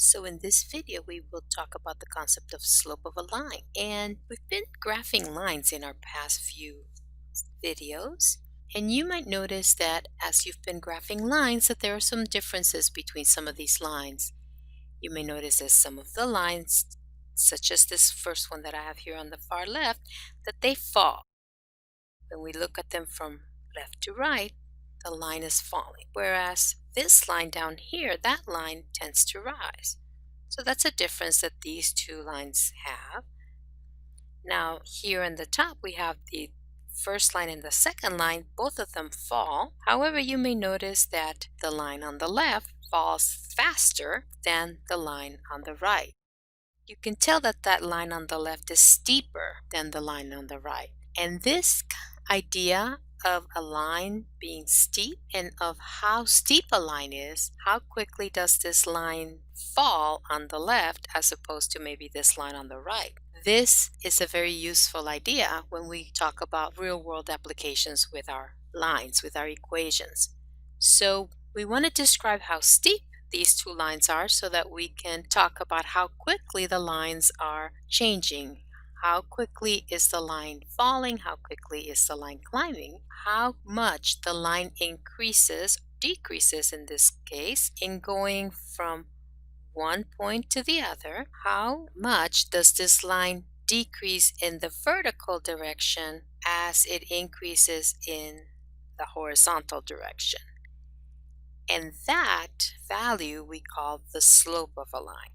So in this video, we will talk about the concept of slope of a line. And we've been graphing lines in our past few videos. And you might notice that as you've been graphing lines, that there are some differences between some of these lines. You may notice that some of the lines, such as this first one that I have here on the far left, that they fall. When we look at them from left to right, the line is falling. Whereas this line down here, that line tends to rise. So that's a difference that these two lines have. Now here in the top we have the first line and the second line, both of them fall. However, you may notice that the line on the left falls faster than the line on the right. You can tell that that line on the left is steeper than the line on the right. And this idea of a line being steep and of how steep a line is, how quickly does this line fall on the left as opposed to maybe this line on the right? This is a very useful idea when we talk about real-world applications with our lines, with our equations. So we want to describe how steep these two lines are so that we can talk about how quickly the lines are changing. How quickly is the line falling? How quickly is the line climbing? How much the line increases, decreases in this case, in going from one point to the other. How much does this line decrease in the vertical direction as it increases in the horizontal direction? And that value we call the slope of a line.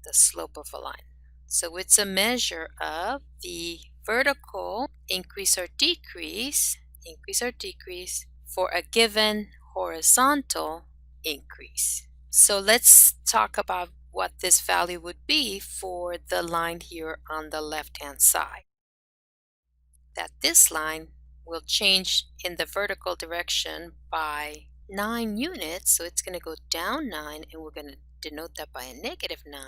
The slope of a line. So it's a measure of the vertical increase or decrease for a given horizontal increase. So let's talk about what this value would be for the line here on the left-hand side. That this line will change in the vertical direction by 9 units, so it's going to go down 9, and we're going to denote that by a negative 9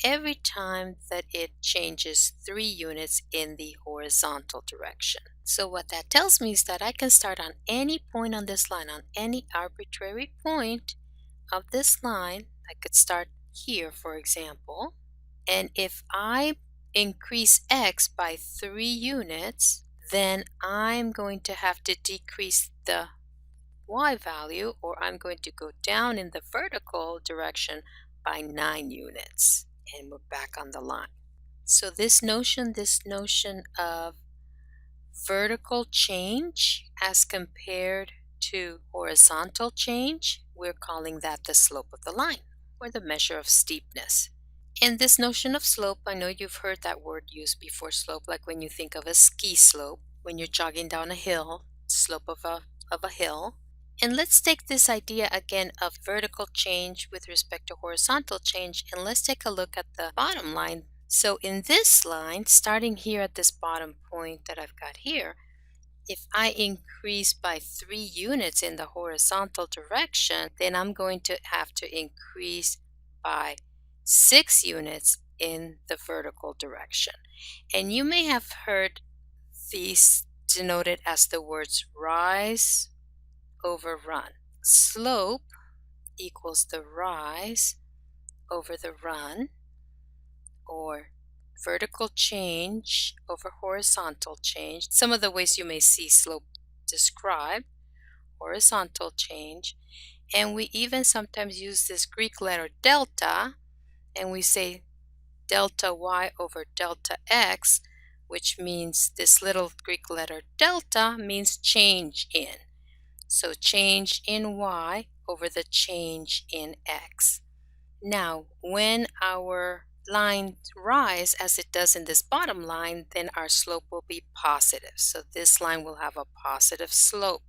every time that it changes 3 units in the horizontal direction. So what that tells me is that I can start on any point on this line, on any arbitrary point of this line. I could start here, for example, and if I increase x by 3 units, then I'm going to have to decrease the y value, or I'm going to go down in the vertical direction by 9 units, and we're back on the line. So this notion of vertical change as compared to horizontal change, we're calling that the slope of the line, or the measure of steepness. And this notion of slope, I know you've heard that word used before, slope, like when you think of a ski slope, when you're jogging down a hill, slope of a hill. And let's take this idea again of vertical change with respect to horizontal change, and let's take a look at the bottom line. So in this line, starting here at this bottom point that I've got here, if I increase by 3 units in the horizontal direction, then I'm going to have to increase by 6 units in the vertical direction. And you may have heard these denoted as the words rise over run. Slope equals the rise over the run, or vertical change over horizontal change. Some of the ways you may see slope described: horizontal change, and we even sometimes use this Greek letter delta, and we say delta y over delta x, which means this little Greek letter delta means change in. So change in y over the change in x. Now, when our line rise as it does in this bottom line, then our slope will be positive. So this line will have a positive slope.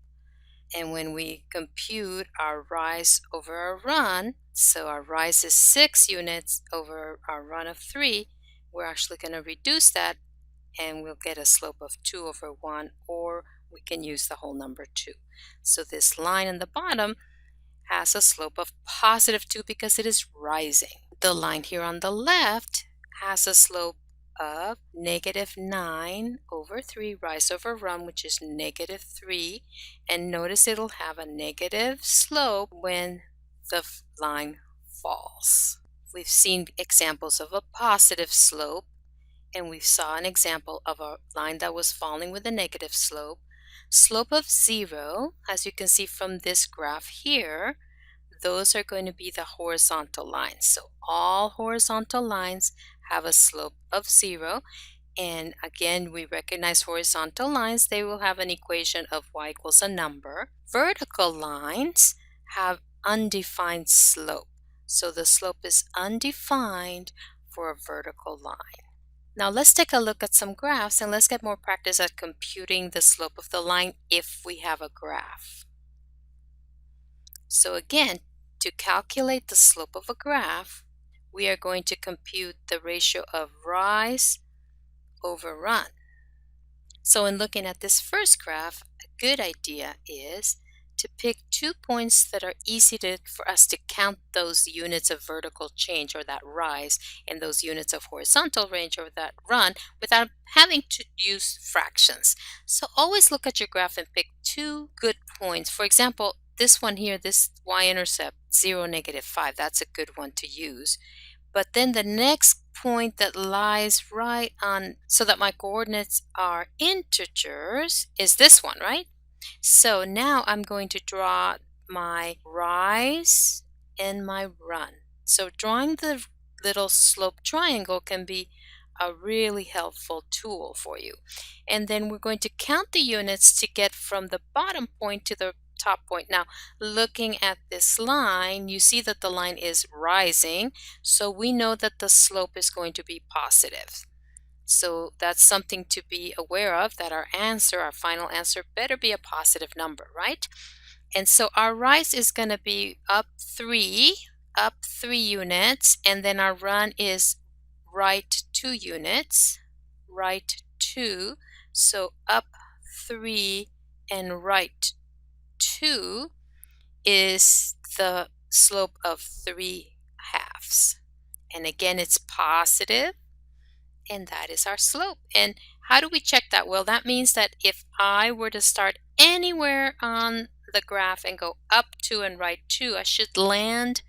And when we compute our rise over our run, so our rise is 6 units over our run of 3, we're actually going to reduce that, and we'll get a slope of 2 over 1, or we can use the whole number 2. So this line in the bottom has a slope of positive 2 because it is rising. The line here on the left has a slope of negative 9 over 3, rise over run, which is negative 3. And notice it'll have a negative slope when the line falls. We've seen examples of a positive slope, and we saw an example of a line that was falling with a negative slope. Slope of 0, as you can see from this graph here, those are going to be the horizontal lines. So all horizontal lines have a slope of 0. And again, we recognize horizontal lines, they will have an equation of y equals a number. Vertical lines have undefined slope. So the slope is undefined for a vertical line. Now let's take a look at some graphs and let's get more practice at computing the slope of the line if we have a graph. So again, to calculate the slope of a graph, we are going to compute the ratio of rise over run. So in looking at this first graph, a good idea is to pick 2 points that are easy for us to count those units of vertical change or that rise and those units of horizontal range or that run without having to use fractions. So always look at your graph and pick 2 good points. For example, this one here, this y-intercept, 0, -5, that's a good one to use. But then the next point that lies right on, so that my coordinates are integers, is this one, right? So now I'm going to draw my rise and my run. So drawing the little slope triangle can be a really helpful tool for you. And then we're going to count the units to get from the bottom point to the top point. Now, looking at this line, you see that the line is rising, so we know that the slope is going to be positive. So that's something to be aware of, that our answer, our final answer, better be a positive number, right? And so our rise is going to be up 3 units, and then our run is right 2 units, right 2. So up 3 and right 2 is the slope of 3/2. And again, it's positive, and that is our slope. And how do we check that? Well, that means that if I were to start anywhere on the graph and go up 2 and right 2, I should land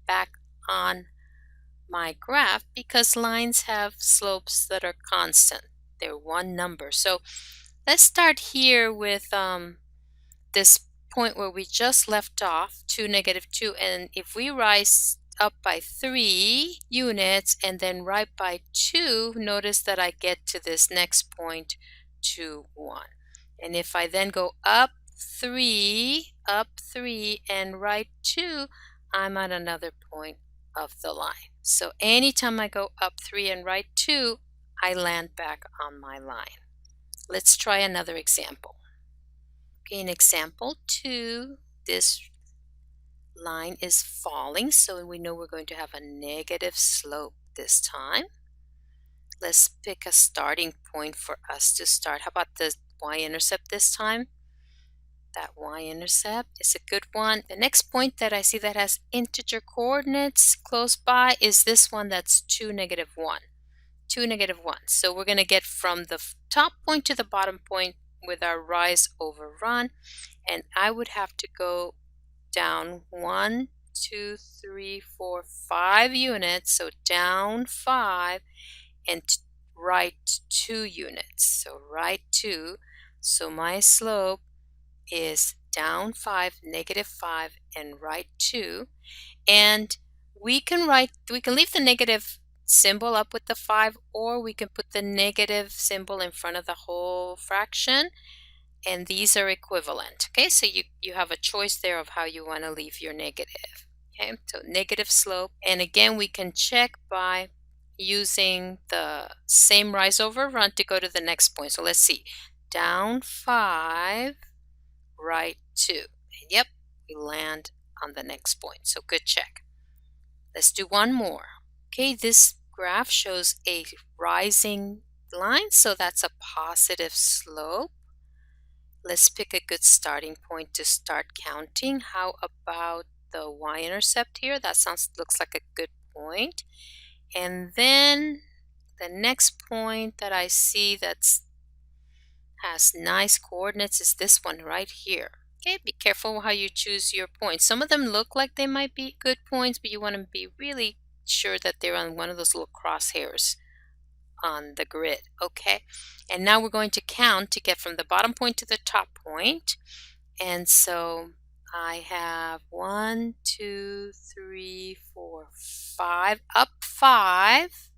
back on my graph because lines have slopes that are constant. They're one number. So let's start here with this point where we just left off, 2, -2, and if we rise up by 3 units and then right by 2, notice that I get to this next point, 2, 1. And if I then go up 3, and right 2, I'm at another point of the line. So anytime I go up 3 and right 2, I land back on my line. Let's try another example. Okay, in example 2, this line is falling, so we know we're going to have a negative slope this time. Let's pick a starting point for us to start. How about the y-intercept this time? That y-intercept is a good one. The next point that I see that has integer coordinates close by is this one that's 2, -1. 2, -1. So we're going to get from the top point to the bottom point with our rise over run. And I would have to go down 1, 2, 3, 4, 5 units. So down 5 and right 2 units. So right 2. So my slope is down 5, -5, and right 2. And we can leave the negative symbol up with the 5, or we can put the negative symbol in front of the whole fraction, and these are equivalent. Okay, so you have a choice there of how you want to leave your negative. Okay, so negative slope, and again we can check by using the same rise over run to go to the next point. So let's see, down 5, right 2. And yep, we land on the next point. So good check. Let's do one more. Okay, this graph shows a rising line, so that's a positive slope. Let's pick a good starting point to start counting. How about the y-intercept here? That looks like a good point. And then the next point that I see that has nice coordinates is this one right here. Okay, be careful how you choose your points. Some of them look like they might be good points, but you want to be really sure that they're on one of those little crosshairs on the grid. Okay, and now we're going to count to get from the bottom point to the top point. And so I have 1, 2, 3, 4, 5, up 5.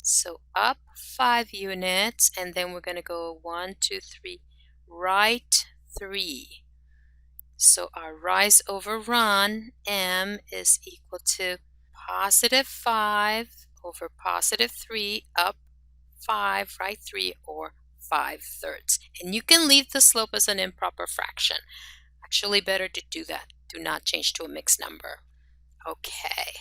So up 5 units, and then we're going to go 1, 2, 3, right 3. So our rise over run, M, is equal to positive 5 over positive 3, up 5, right 3, or 5/3. And you can leave the slope as an improper fraction. Actually, better to do that. Do not change to a mixed number. Okay.